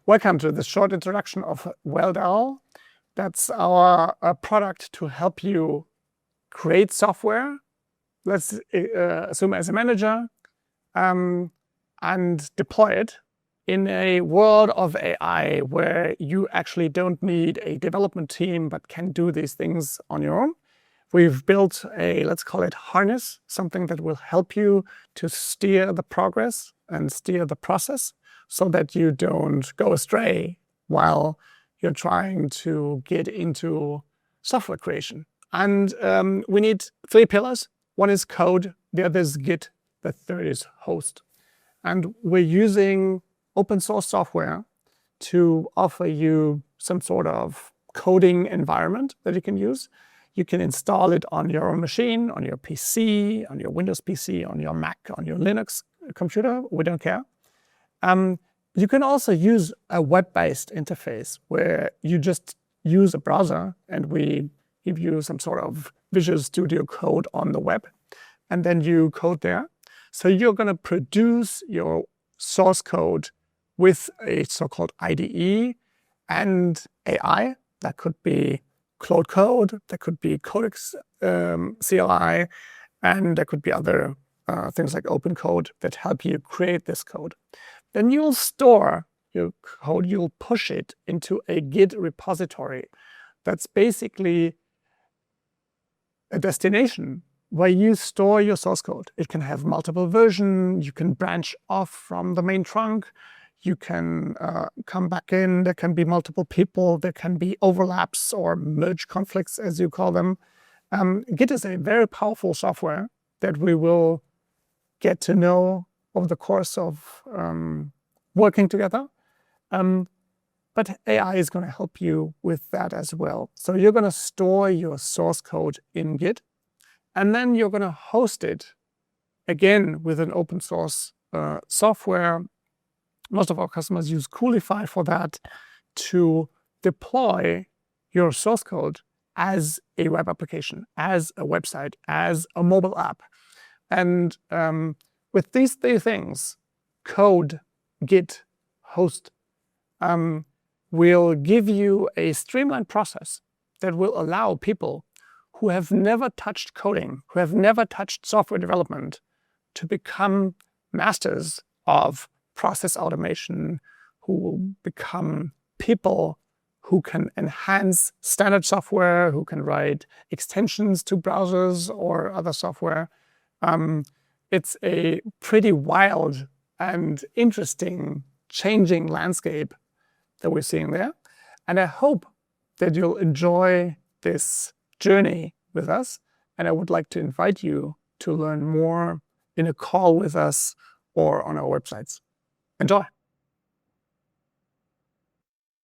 Welcome to this short introduction of Weldall. That's our product to help you create software, let's assume as a manager, and deploy it in a world of AI where you actually don't need a development team but can do these things on your own. We've built a, let's call it harness, something that will help you to steer the progress and steer the process so that you don't go astray while you're trying to get into software creation. And we need 3 pillars. One is code, the other is Git, the third is host. And we're using open source software to offer you some sort of coding environment that you can use. You can install it on your own machine, on your PC, on your Windows PC, on your Mac, on your Linux computer. We don't care. You can also use a web-based interface where you just use a browser and we give you some sort of Visual Studio Code on the web, and then you code there. So you're going to produce your source code with a so-called IDE and AI. That could be Claude Code, that could be Codex CLI, and there could be other things like OpenCode that help you create this code. Then you'll store your code, you'll push it into a Git repository. That's basically a destination where you store your source code. It can have multiple versions, you can branch off from the main trunk, you can come back in, there can be multiple people, there can be overlaps or merge conflicts, as you call them. Git is a very powerful software that we will get to know over the course of working together. But AI is going to help you with that as well. So you're going to store your source code in Git, and then you're going to host it, again, with an open source software. Most of our customers use Coolify for that, to deploy your source code as a web application, as a website, as a mobile app. And with these 3 things, code, Git, host, will give you a streamlined process that will allow people who have never touched coding, who have never touched software development, to become masters of process automation, who will become people who can enhance standard software, who can write extensions to browsers or other software. It's a pretty wild and interesting, changing landscape that we're seeing there. And I hope that you'll enjoy this journey with us. And I would like to invite you to learn more in a call with us or on our websites. Enjoy.